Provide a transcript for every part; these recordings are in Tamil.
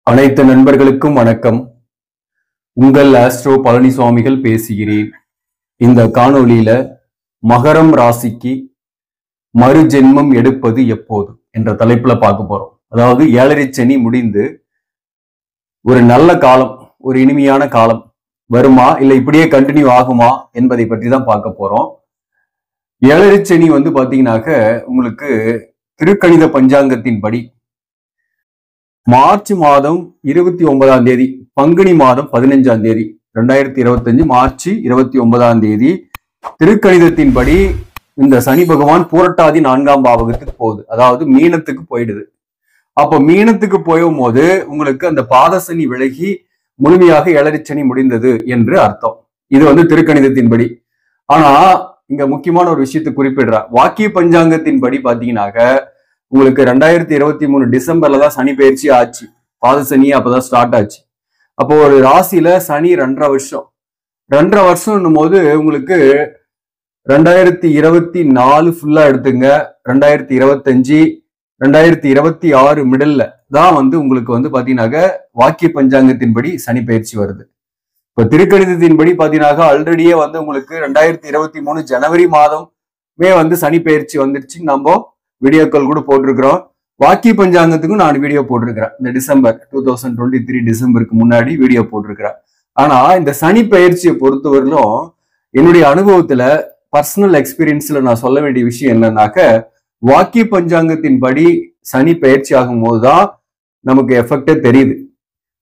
அனைத்து நண்பர்களுக்கும் வணக்கம். உங்கள் ஆஸ்ட்ரோ பழனிசுவாமிகள் பேசுகிறேன். இந்த காணொளியில மகரம் ராசிக்கு மறு ஜென்மம் எடுப்பது எப்போது என்ற தலைப்புல பார்க்க போறோம். அதாவது 7.5 சனி முடிந்து ஒரு நல்ல காலம், ஒரு இனிமையான காலம் வருமா, இல்லை இப்படியே கண்டினியூ ஆகுமா என்பதை பற்றி தான் பார்க்க போறோம். 7.5 சனி பாத்தீங்கன்னாக்க உங்களுக்கு திருக்கணித பஞ்சாங்கத்தின்படி மார்ச் மாதம் 29ஆம் தேதி, பங்குனி மாதம் 15ஆம் தேதி 2025 மார்ச் 29ஆம் தேதி திருக்கணிதத்தின்படி இந்த சனி பகவான் பூரட்டாதி 4ஆம் பாவகத்துக்கு போகுது. அதாவது மீனத்துக்கு போயிடுது. அப்ப மீனத்துக்கு போயும் போது உங்களுக்கு அந்த பாதசனி விலகி முழுமையாக 7.5 சனி முடிந்தது என்று அர்த்தம். இது திருக்கணிதத்தின்படி. ஆனா இங்க முக்கியமான ஒரு விஷயத்தை குறிப்பிடுற வாக்கிய பஞ்சாங்கத்தின்படி பாத்தீங்கன்னாக்க உங்களுக்கு 2023 டிசம்பர்ல தான் சனி பயிற்சி ஆச்சு. பாத சனி அப்பதான் ஸ்டார்ட் ஆச்சு. அப்போ ஒரு ராசியில சனி 2.5 வருஷம் போது உங்களுக்கு 2024 ஃபுல்லா எடுத்துங்க, 2025 2026 மிடில்ல தான் உங்களுக்கு பாத்தீங்கன்னாக்க வாக்கிய பஞ்சாங்கத்தின்படி சனி பயிற்சி வருது. இப்ப திருக்கணிதத்தின்படி பாத்தீங்கன்னாக்க ஆல்ரெடியே உங்களுக்கு 2023 ஜனவரி மாதமே சனி பயிற்சி வந்துருச்சு. நம்ம வீடியோக்கள் கூட போட்டிருக்கிறோம். வாக்கிய பஞ்சாங்கத்துக்கும் நான் வீடியோ போட்டிருக்கிறேன். இந்த டிசம்பர் 2023 டிசம்பருக்கு முன்னாடி வீடியோ போட்டிருக்கிறேன். ஆனா இந்த சனி பயிற்சியை பொறுத்தவரையிலும் என்னுடைய அனுபவத்துல, பர்சனல் எக்ஸ்பீரியன்ஸ்ல நான் சொல்ல வேண்டிய விஷயம் என்னன்னாக்க, வாக்கிய பஞ்சாங்கத்தின்படி சனி பயிற்சி ஆகும் போதுதான் நமக்கு எஃபெக்டே தெரியுது.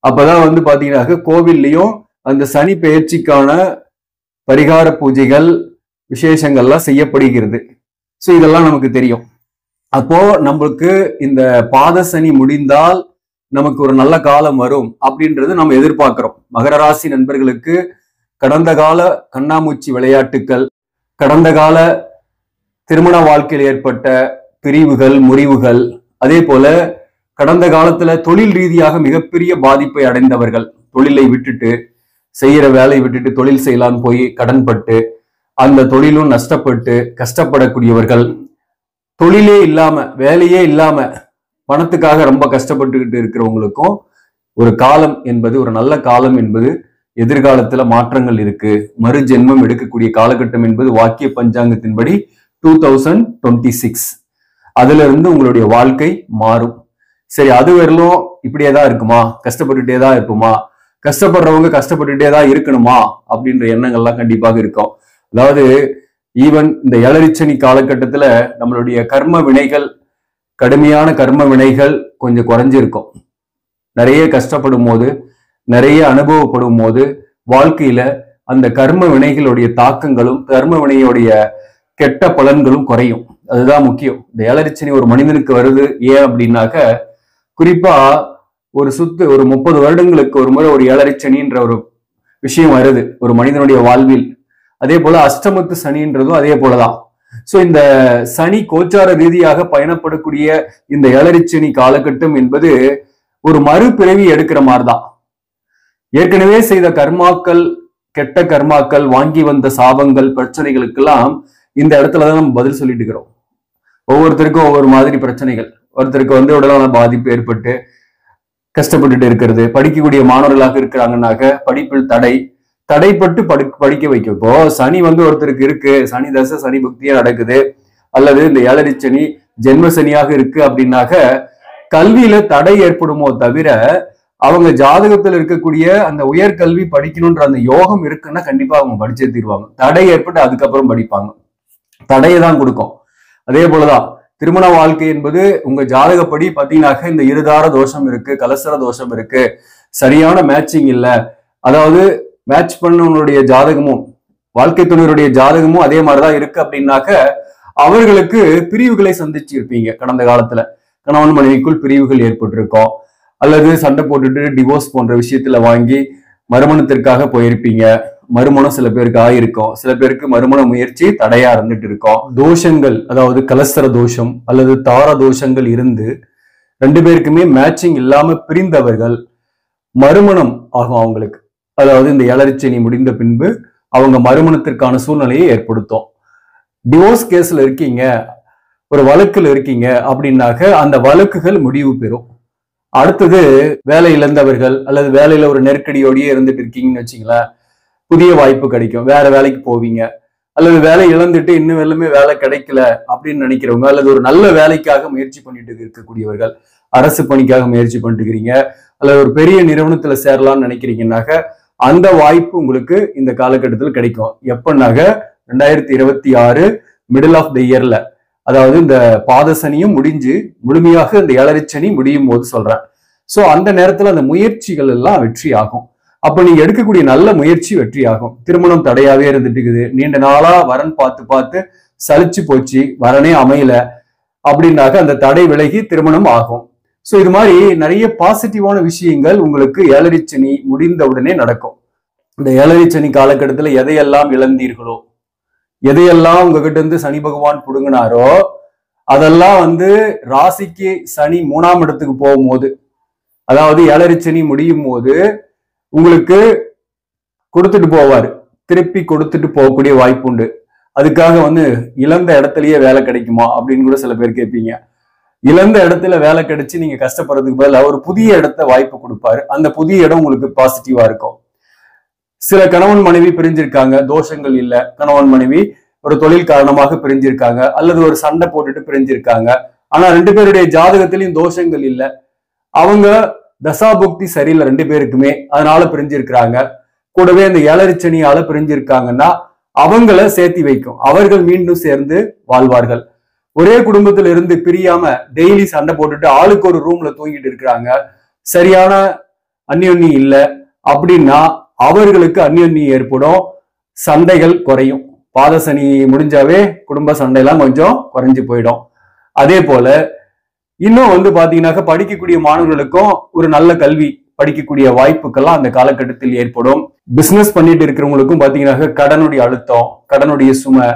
அப்பதான் பாத்தீங்கன்னாக்க கோவில்லையும் அந்த சனி பயிற்சிக்கான பரிகார பூஜைகள் விசேஷங்கள்லாம் செய்யப்படுகிறது. ஸோ இதெல்லாம் நமக்கு தெரியும். அப்போ நம்மளுக்கு இந்த பாத சனி முடிந்தால் நமக்கு ஒரு நல்ல காலம் வரும் அப்படின்றது நம்ம எதிர்பார்க்கிறோம். மகர ராசி நண்பர்களுக்கு கடந்த கால கண்ணாமூச்சி விளையாட்டுக்கள், கடந்த கால திருமண வாழ்க்கையில் ஏற்பட்ட பிரிவுகள், முறிவுகள், அதே போல கடந்த காலத்துல தொழில் ரீதியாக மிகப்பெரிய பாதிப்பை அடைந்தவர்கள், தொழிலை விட்டுட்டு செய்யற வேலையை விட்டுட்டு தொழில் செய்யலான்னு போய் கடன்பட்டு அந்த தொழிலும் நஷ்டப்பட்டு கஷ்டப்படக்கூடியவர்கள், தொழிலே இல்லாம வேலையே இல்லாம பணத்துக்காக ரொம்ப கஷ்டப்பட்டுக்கிட்டு இருக்கிறவங்களுக்கும் ஒரு காலம் என்பது, ஒரு நல்ல காலம் என்பது எதிர்காலத்துல மாற்றங்கள் இருக்கு. மறு ஜென்மம் எடுக்கக்கூடிய காலகட்டம் என்பது வாக்கிய பஞ்சாங்கத்தின்படி 2026. அதுல இருந்து உங்களுடைய வாழ்க்கை மாறும். சரி, அது வரலும் இப்படியேதான் இருக்குமா, கஷ்டப்பட்டுட்டே தான் இருப்போமா, கஷ்டப்படுறவங்க கஷ்டப்பட்டுட்டே தான் இருக்கணுமா அப்படின்ற எண்ணங்கள்லாம் கண்டிப்பாக இருக்கும். அதாவது ஈவன் இந்த 7.5 சனி காலகட்டத்துல நம்மளுடைய கர்ம வினைகள், கடுமையான கர்ம வினைகள் கொஞ்சம் குறைஞ்சிருக்கும். நிறைய கஷ்டப்படும் போது, நிறைய அனுபவப்படும் போது வாழ்க்கையில அந்த கர்ம வினைகளுடைய தாக்கங்களும் கர்ம வினையுடைய கெட்ட பலன்களும் குறையும். அதுதான் முக்கியம். இந்த 7.5 சனி ஒரு மனிதனுக்கு வருது ஏன் அப்படின்னாக்க, குறிப்பா ஒரு 30 வருடங்களுக்கு ஒரு முறை ஒரு 7.5 சனின்ற ஒரு விஷயம் வருது ஒரு மனிதனுடைய வாழ்வில். அதே போல அஷ்டமத்து சனின்றதும் அதே போலதான். சோ இந்த சனி கோச்சார ரீதியாக பயணப்படக்கூடிய இந்த 7.5 சனி காலகட்டம் என்பது ஒரு மறுபிறவி எடுக்கிற மாதிரிதான். ஏற்கனவே செய்த கர்மாக்கள், கெட்ட கர்மாக்கள், வாங்கி வந்த சாபங்கள், பிரச்சனைகளுக்கெல்லாம் இந்த இடத்துலதான் நம்ம பதில் சொல்லிட்டு இருக்கிறோம். ஒவ்வொருத்தருக்கும் ஒவ்வொரு மாதிரி பிரச்சனைகள். ஒருத்தருக்கு உடல்நல பாதிப்பு ஏற்பட்டு கஷ்டப்பட்டுட்டு இருக்கிறது. படிக்கக்கூடிய மாணவர்களாக இருக்கிறாங்கன்னாக்க படிப்பில் தடைப்பட்டு படிக்க வைக்கும். இப்போ சனி ஒருத்தருக்கு இருக்கு, சனி தசை சனி புக்தியா நடக்குது, அல்லது இந்த 7.5 சனி ஜென்ம சனியாக இருக்கு அப்படின்னாக்க கல்வியில தடை ஏற்படுமோ தவிர, அவங்க ஜாதகத்துல இருக்கக்கூடிய அந்த உயர்கல்வி படிக்கணும்ன்ற அந்த யோகம் இருக்குன்னா கண்டிப்பா அவங்க படிச்சே தீருவாங்க. தடை ஏற்பட்டு அதுக்கப்புறம் படிப்பாங்க. தடையை தான் கொடுக்கும். அதே போலதான் திருமண வாழ்க்கை என்பது உங்க ஜாதகப்படி பாத்தீங்கன்னாக்க இந்த இருதார தோஷம் இருக்கு, கலசர தோஷம் இருக்கு, சரியான மேட்சிங் இல்ல, அதாவது மேட்ச் பண்ணவனுடைய ஜாதகமும் வாழ்க்கை துணைவருடைய ஜாதகமும் அதே மாதிரிதான் இருக்கு அப்படின்னாக்க அவர்களுக்கு பிரிவுகளை சந்திச்சு இருப்பீங்க. கடந்த காலத்துல கணவன் மனைவிக்குள் பிரிவுகள் ஏற்பட்டிருக்கோம், அல்லது சண்டை போட்டுட்டு டிவோர்ஸ் போன்ற விஷயத்துல வாங்கி மறுமணத்திற்காக போயிருப்பீங்க. மறுமணம் சில பேருக்கு ஆயிருக்கும், சில பேருக்கு மறுமண முயற்சி தடையா இருந்துட்டு இருக்கோம். தோஷங்கள், அதாவது கலஸ்தர தோஷம் அல்லது தார தோஷங்கள் இருந்து 2 பேருக்குமே மேட்சிங் இல்லாம பிரிந்தவர்கள் மறுமணம் ஆகும் அவங்களுக்கு. அதாவது இந்த 7.5 சனி முடிந்த பின்பு அவங்க மறுமணத்திற்கான சூழ்நிலையை ஏற்படுத்தும். டிவோர்ஸ் கேஸ்ல இருக்கீங்க, ஒரு வழக்குல இருக்கீங்க அப்படின்னாக்க அந்த வழக்குகள் முடிவு பெறும். அடுத்தது வேலை இழந்தவர்கள் அல்லது வேலையில ஒரு நெருக்கடியோடயே இருந்துட்டு இருக்கீங்கன்னு வச்சுங்களேன், புதிய வாய்ப்பு கிடைக்கும், வேற வேலைக்கு போவீங்க. அல்லது வேலை இழந்துட்டு இன்னும் வெள்ளுமே வேலை கிடைக்கல அப்படின்னு நினைக்கிறவங்க, அல்லது ஒரு நல்ல வேலைக்காக முயற்சி பண்ணிட்டு இருக்கக்கூடியவர்கள், அரசு பணிக்காக முயற்சி பண்ணிட்டு இருக்கிறீங்க, அல்லது ஒரு பெரிய நிறுவனத்துல சேரலாம்னு நினைக்கிறீங்கன்னாக்க அந்த வாய்ப்பு உங்களுக்கு இந்த காலகட்டத்தில் கிடைக்கும். எப்பன்னாக 2026 மிடில் ஆஃப் த இயர்ல, அதாவது இந்த பாதசனியும் முடிஞ்சு முழுமையாக இந்த ஏழரைச்சனி முடியும் போது சொல்றேன். சோ அந்த நேரத்துல அந்த முயற்சிகள் எல்லாம் வெற்றி ஆகும். அப்ப நீங்க எடுக்கக்கூடிய நல்ல முயற்சி வெற்றி ஆகும். திருமணம் தடையாவே இருந்துட்டு இருக்குது, நீண்ட நாளா வரன் பார்த்து பார்த்து சலிச்சு போச்சு, வரனே அமையல அப்படின்னாக்க அந்த தடை விலகி திருமணம் ஆகும். சோ இது மாதிரி நிறைய பாசிட்டிவான விஷயங்கள் உங்களுக்கு ஏழரைச்சனி முடிந்த உடனே நடக்கும். இந்த ஏழரைச்சனி காலகட்டத்துல எதையெல்லாம் இழந்தீர்களோ, எதையெல்லாம் உங்ககிட்ட இருந்து சனி பகவான் புடுங்கினாரோ, அதெல்லாம் ராசிக்கு சனி 3ஆம் இடத்துக்கு போகும்போது, அதாவது ஏழரைச்சனி முடியும் போது உங்களுக்கு கொடுத்துட்டு போவாரு, திருப்பி கொடுத்துட்டு போகக்கூடிய வாய்ப்பு உண்டு. அதுக்காக இழந்த இடத்துலயே வேலை கிடைக்குமா அப்படின்னு கூட சில பேர் கேட்பீங்க. இழந்த இடத்துல வேலை கிடைச்சு நீங்க கஷ்டப்படுறதுக்கு பதிலாக ஒரு புதிய இடத்த வாய்ப்பு கொடுப்பாரு. அந்த புதிய இடம் உங்களுக்கு பாசிட்டிவா இருக்கும். சில கணவன் மனைவி பிரிஞ்சிருக்காங்க, தோஷங்கள் இல்ல, கணவன் மனைவி ஒரு தொழில் காரணமாக பிரிஞ்சிருக்காங்க, அல்லது ஒரு சண்டை போட்டுட்டு பிரிஞ்சிருக்காங்க, ஆனா 2 பேருடைய ஜாதகத்திலையும் தோஷங்கள் இல்ல, அவங்க தசாபுக்தி சரியில்லை 2 பேருக்குமே, அதனால பிரிஞ்சிருக்கிறாங்க. கூடவே இந்த ஏழரைச்சனியால பிரிஞ்சிருக்காங்கன்னா அவங்கள சேர்த்தி வைக்கும், அவர்கள் மீண்டும் சேர்ந்து வாழ்வார்கள். ஒரே குடும்பத்துல இருந்து பிரியாம டெய்லி சண்டை போட்டுட்டு ஆளுக்கு ஒரு ரூம்ல தூங்கிட்டு இருக்கிறாங்க, சரியான அந்யோன்யம் இல்ல அப்படின்னா அவர்களுக்கு அந்யோன்யம் ஏற்படும், சண்டைகள் குறையும். பாதசனி முடிஞ்சாவே குடும்ப சண்டையெல்லாம் கொஞ்சம் குறைஞ்சு போயிடும். அதே போல இன்னும் பாத்தீங்கன்னாக்க படிக்கக்கூடிய மாணவர்களுக்கும் ஒரு நல்ல கல்வி படிக்கக்கூடிய வாய்ப்புக்கெல்லாம் அந்த காலகட்டத்தில் ஏற்படும். பிசினஸ் பண்ணிட்டு இருக்கிறவங்களுக்கும் பாத்தீங்கன்னாக்க கடனுடைய அழுத்தம், கடனுடைய சுமை,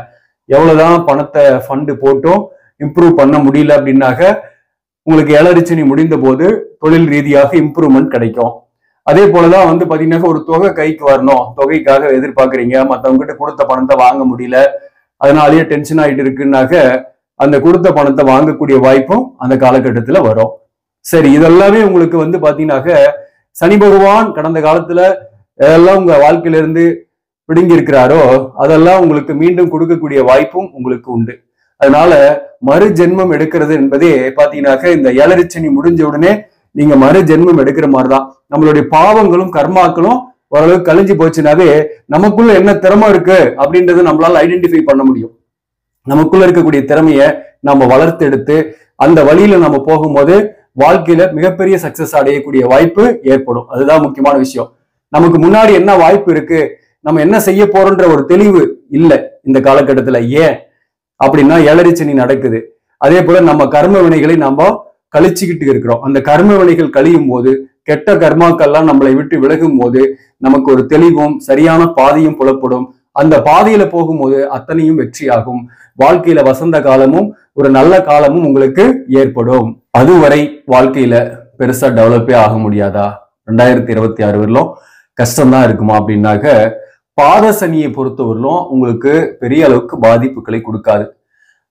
எவ்வளவுதான் பணத்தை ஃபண்டு போட்டும் இம்ப்ரூவ் பண்ண முடியல அப்படின்னாக்க உங்களுக்கு ஏழரைச்சனி முடிந்த போது தொழில் ரீதியாக இம்ப்ரூவ்மெண்ட் கிடைக்கும். அதே போலதான் பாத்தீங்கன்னா ஒரு தொகை கைக்கு வரணும், தொகைக்காக எதிர்பார்க்கறீங்க, மத்தவங்க கிட்ட கொடுத்த பணத்தை வாங்க முடியல, அதனாலேயே டென்ஷன் ஆயிட்டு இருக்குன்னாக்க அந்த கொடுத்த பணத்தை வாங்கக்கூடிய வாய்ப்பும் அந்த காலகட்டத்துல வரும். சரி, இதெல்லாமே உங்களுக்கு பாத்தீங்கன்னாக்க சனி பகவான் கடந்த காலத்துல எல்லாம் உங்க வாழ்க்கையில இருந்து பிடுங்கி இருக்கிறாரோ அதெல்லாம் உங்களுக்கு மீண்டும் கொடுக்கக்கூடிய வாய்ப்பும் உங்களுக்கு உண்டு. அதனால மறு ஜென்மம் எடுக்கிறது என்பதே பாத்தீங்கன்னாக்க இந்த ஏழரைச்சனி முடிஞ்ச உடனே நீங்க மறு ஜென்மம் எடுக்கிற மாதிரிதான். நம்மளுடைய பாவங்களும் கர்மாக்களும் ஓரளவுக்கு கழிஞ்சு போச்சுனாவே நமக்குள்ள என்ன திறமை இருக்கு அப்படின்றத நம்மளால ஐடென்டிஃபை பண்ண முடியும். நமக்குள்ள இருக்கக்கூடிய திறமைய நம்ம வளர்த்து எடுத்து அந்த வழியில நம்ம போகும்போது வாழ்க்கையில மிகப்பெரிய சக்சஸ் அடையக்கூடிய வாய்ப்பு ஏற்படும். அதுதான் முக்கியமான விஷயம். நமக்கு முன்னாடி என்ன வாய்ப்பு இருக்கு, நம்ம என்ன செய்ய போறோன்ற ஒரு தெளிவு இல்லை இந்த காலகட்டத்துல. ஏன் அப்படின்னா ஏழரைச்சனி நடக்குது. அதே போல நம்ம கர்ம வினைகளை நம்ம கழிச்சுக்கிட்டு இருக்கிறோம். அந்த கர்ம வினைகள் கழியும் போது, கெட்ட கர்மாக்கள்லாம் நம்மளை விட்டு விலகும் போது நமக்கு ஒரு தெளிவும் சரியான பாதையும் புலப்படும். அந்த பாதையில போகும்போது அத்தனையும் வெற்றியாகும். வாழ்க்கையில வசந்த காலமும் ஒரு நல்ல காலமும் உங்களுக்கு ஏற்படும். அதுவரை வாழ்க்கையில பெருசா டெவலப்பே ஆக முடியாதா? 2026 வரலும் கஷ்டம்தான் இருக்குமா அப்படின்னாக்க பாதசனியை பொறுத்தவரையிலும் உங்களுக்கு பெரிய அளவுக்கு பாதிப்புகளை கொடுக்காது.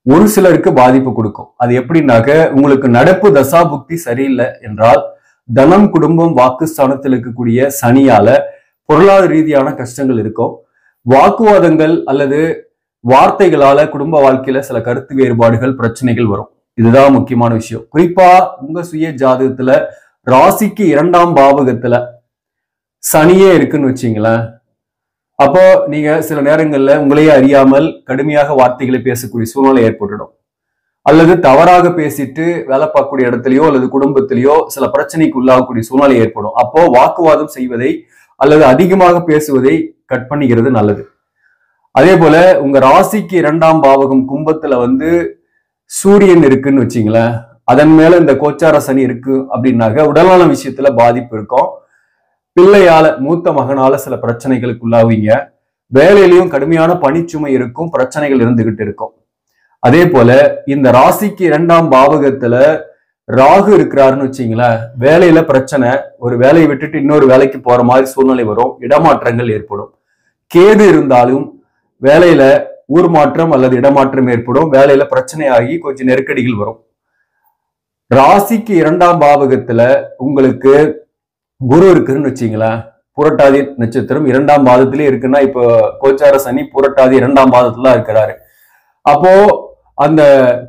ஒரு சிலருக்கு பாதிப்பு கொடுக்கும். அது எப்படின்னாக்க உங்களுக்கு நடப்பு தசாபுக்தி சரியில்லை என்றால் தனம், குடும்பம், வாக்குஸ்தானத்தில் இருக்கக்கூடிய சனியால பொருளாதார ரீதியான கஷ்டங்கள் இருக்கும். வாக்குவாதங்கள் அல்லது வார்த்தைகளால குடும்ப வாழ்க்கையில சில கருத்து வேறுபாடுகள், பிரச்சனைகள் வரும். இதுதான் முக்கியமான விஷயம். குறிப்பா உங்க சுய ஜாதகத்துல ராசிக்கு 2ஆம் பாவகத்துல சனியே இருக்குன்னு வச்சீங்களேன், அப்போ நீங்க சில நேரங்கள்ல உங்களையே அறியாமல் கடுமையாக வார்த்தைகளை பேசக்கூடிய சூழ்நிலை ஏற்பட்டுடும். அல்லது தவறாக பேசிட்டு வேலை பார்க்கக்கூடிய இடத்துலயோ அல்லது குடும்பத்திலேயோ சில பிரச்சனைக்கு உள்ளாகக்கூடிய சூழ்நிலை ஏற்படும். அப்போ வாக்குவாதம் செய்வதை அல்லது அதிகமாக பேசுவதை கட் பண்ணிக்கிறது நல்லது. அதே போல உங்க ராசிக்கு 2ஆம் பாவகம் கும்பத்துல சூரியன் இருக்குன்னு வச்சிங்களேன், அதன் மேல இந்த கோச்சார சனி இருக்கு அப்படின்னாக்க உடல்நல விஷயத்துல பாதிப்பு இருக்கும். பிள்ளையால, மூத்த மகனால சில பிரச்சனைகளுக்கு உள்ளாவீங்க. வேலையிலையும் கடுமையான பணிச்சுமை இருக்கும், பிரச்சனைகள் இருந்துகிட்டு இருக்கும். அதே போல இந்த ராசிக்கு 2ஆம் பாவகத்துல ராகு இருக்கிறாருன்னு வச்சீங்களேன், வேலையில பிரச்சனை, ஒரு வேலையை விட்டுட்டு இன்னொரு வேலைக்கு போற மாதிரி சூழ்நிலை வரும், இடமாற்றங்கள் ஏற்படும். கேது இருந்தாலும் வேலையில ஊர் மாற்றம் அல்லது இடமாற்றம் ஏற்படும், வேலையில பிரச்சனை ஆகி கொஞ்சம் நெருக்கடிகள் வரும். ராசிக்கு 2ஆம் பாவகத்துல உங்களுக்கு குரு இருக்குன்னு வச்சீங்களேன். புரட்டாதி நட்சத்திரம் 2ஆம் பாதத்திலே இருக்குன்னா, இப்போ கோச்சார சனி புரட்டாதி 2ஆம் பாதத்துல இருக்கிறாரு. அப்போ அந்த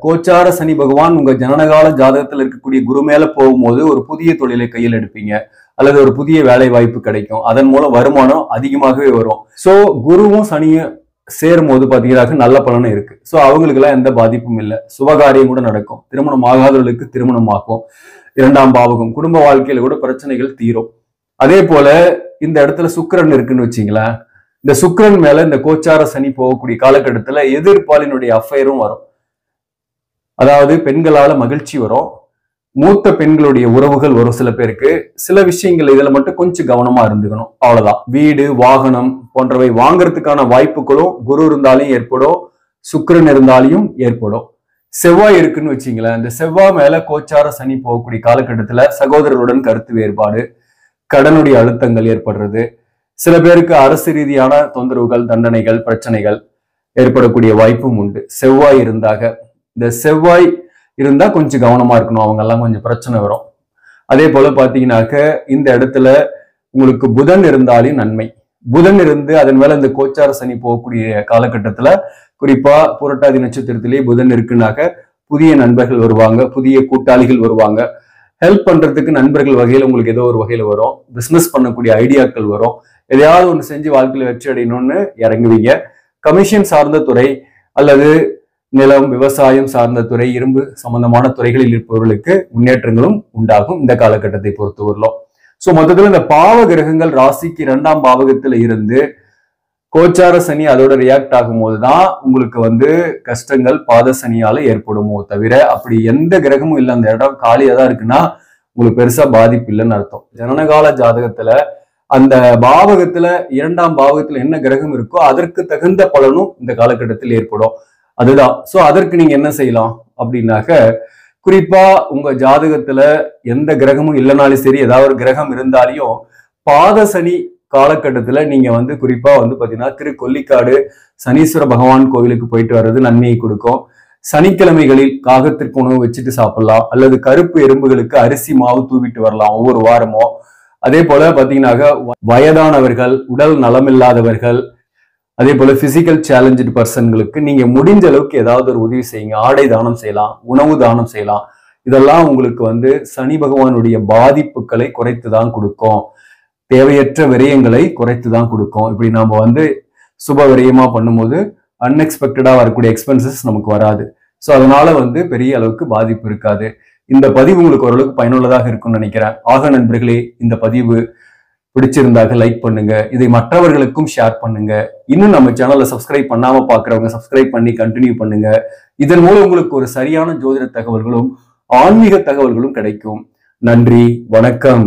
கோச்சார சனி பகவான் உங்க ஜனனகால ஜாதகத்துல இருக்கக்கூடிய குரு மேல போகும்போது ஒரு புதிய தொழிலை கையில் எடுப்பீங்க, அல்லது ஒரு புதிய வேலை வாய்ப்பு கிடைக்கும். அதன் மூலம் வருமானம் அதிகமாகவே வரும். சோ குருவும் சனியும் சேரும் போது பாத்தீங்கன்னா நல்ல பலனும் இருக்கு. சோ அவங்களுக்கு எல்லாம் எந்த பாதிப்பும் இல்லை. சுபகாரியம் கூட நடக்கும். திருமணம் ஆகாதவர்களுக்கு திருமணம் ஆகும். 2ஆம் பாவகம் குடும்ப வாழ்க்கையில கூட பிரச்சனைகள் தீரும். அதே போல இந்த இடத்துல சுக்கிரன் இருக்குன்னு வச்சீங்களேன். இந்த சுக்கிரன் மேல இந்த கோச்சார சனி போகக்கூடிய காலகட்டத்துல எதிர்ப்பாலினுடைய அஃபைரும் வரும். அதாவது பெண்களால மகிழ்ச்சி வரும். மூத்த பெண்களுடைய உறவுகள் வரும். சில பேருக்கு சில விஷயங்கள் இதுல மட்டும் கொஞ்சம் கவனமா இருந்துக்கணும். அவ்வளவுதான். வீடு வாகனம் போன்றவை வாங்கறதுக்கான வாய்ப்புகளும் குரு இருந்தாலும் ஏற்படும், சுக்கிரன் இருந்தாலும் ஏற்படும். செவ்வாய் இருக்குன்னு வச்சீங்களேன். இந்த செவ்வாய் மேல கோச்சார சனி போகக்கூடிய காலகட்டத்துல சகோதரருடன் கருத்து வேறுபாடு, கடனுடைய அழுத்தங்கள் ஏற்படுறது, சில பேருக்கு அரசு ரீதியான தொந்தரவுகள், தண்டனைகள், பிரச்சனைகள் ஏற்படக்கூடிய வாய்ப்பும் உண்டு. செவ்வாய் இருந்தாக, இந்த செவ்வாய் இருந்தா கொஞ்சம் கவனமா இருக்கணும். அவங்க எல்லாம் கொஞ்சம் பிரச்சனை வரும். அதே போல பாத்தீங்கன்னாக்க இந்த இடத்துல உங்களுக்கு புதன் இருந்தாலும் நன்மை. புதன் இருந்து அதன் மேல இந்த கோச்சார சனி போகக்கூடிய காலகட்டத்துல, குறிப்பா புரட்டாதி நட்சத்திரத்திலேயே புதன் இருக்குனாக்க புதிய நண்பர்கள் வருவாங்க, புதிய கூட்டாளிகள் வருவாங்க. ஹெல்ப் பண்றதுக்கு நண்பர்கள் வகையில உங்களுக்கு ஏதோ ஒரு வகையில வரும். பிசினஸ் பண்ணக்கூடிய ஐடியாக்கள் வரும். எதையாவது ஒண்ணு செஞ்சு வாழ்க்கையில வெற்றி அடையணும்னு இறங்குவீங்க. கமிஷன் சார்ந்த துறை அல்லது நிலம், விவசாயம் சார்ந்த துறை, இரும்பு சம்பந்தமான துறைகளில் இருப்பவர்களுக்கு முன்னேற்றங்களும் உண்டாகும் இந்த காலகட்டத்தை பொறுத்தவரையிலும். சோ மொத்தத்துல இந்த பாவ கிரகங்கள் ராசிக்கு 2ஆம் பாவகத்துல இருந்து கோச்சார சனி அதோட ரியாக்ட் ஆகும் போதுதான் உங்களுக்கு கஷ்டங்கள் பாத சனியால ஏற்படுமோ தவிர, அப்படி எந்த கிரகமும் இல்லை, அந்த இடம் காலியா தான் இருக்குன்னா உங்களுக்கு பெருசா பாதிப்பு இல்லைன்னு அர்த்தம். ஜனனகால ஜாதகத்துல அந்த பாவகத்துல 2ஆம் பாவகத்துல என்ன கிரகம் இருக்கோ அதற்கு தகுந்த பலனும் இந்த காலகட்டத்தில் ஏற்படும். அதுதான். சோ அதற்கு நீங்க என்ன செய்யலாம் அப்படின்னாக்க, குறிப்பா உங்க ஜாதகத்துல எந்த கிரகமும் இல்லைனாலும் சரி, ஏதாவது ஒரு கிரகம் இருந்தாலையும் பாத சனி காலகட்டத்துல நீங்க குறிப்பா பாத்தீங்கன்னா திருக்கொல்லிக்காடு சனீஸ்வர பகவான் கோவிலுக்கு போயிட்டு வர்றது நன்மையை கொடுக்கும். சனிக்கிழமைகளில் காகத்திற்கு உணவு வச்சுட்டு சாப்பிடலாம், அல்லது கருப்பு எறும்புகளுக்கு அரிசி மாவு தூவிட்டு வரலாம் ஒவ்வொரு வாரமும். அதே போல பாத்தீங்கன்னாக்க வயதானவர்கள், உடல் நலமில்லாதவர்கள், அதே போல பிசிக்கல் சேலஞ்சு பர்சன்களுக்கு நீங்க முடிஞ்ச அளவுக்கு ஏதாவது ஒரு உதவி செய்யுங்க. ஆடை தானம் செய்யலாம், உணவு தானம் செய்யலாம். இதெல்லாம் உங்களுக்கு சனி பகவானுடைய பாதிப்புகளை குறைத்து தான் கொடுக்கும். தேவையற்ற விரயங்களை குறைத்து தான் கொடுக்கும். இப்படி நாம சுப விரயமா பண்ணும்போது அன்எக்ஸ்பெக்டடா வரக்கூடிய எக்ஸ்பென்சஸ் நமக்கு வராது. ஸோ அதனால பெரிய அளவுக்கு பாதிப்பு இருக்காது. இந்த பதிவு உங்களுக்கு ஓரளவுக்கு பயனுள்ளதாக இருக்கும்னு நினைக்கிறேன். ஆக நண்பர்களே, இந்த பதிவு பிடிச்சிருந்தாக லைக் பண்ணுங்க, இதை மற்றவர்களுக்கும் ஷேர் பண்ணுங்க. இன்னும் நம்ம சேனலை சப்ஸ்கிரைப் பண்ணாம பாக்குறவங்க சப்ஸ்கிரைப் பண்ணி கண்டினியூ பண்ணுங்க. இதன் மூலம் உங்களுக்கு ஒரு சரியான ஜோதிட தகவல்களும் ஆன்மீக தகவல்களும் கிடைக்கும். நன்றி, வணக்கம்.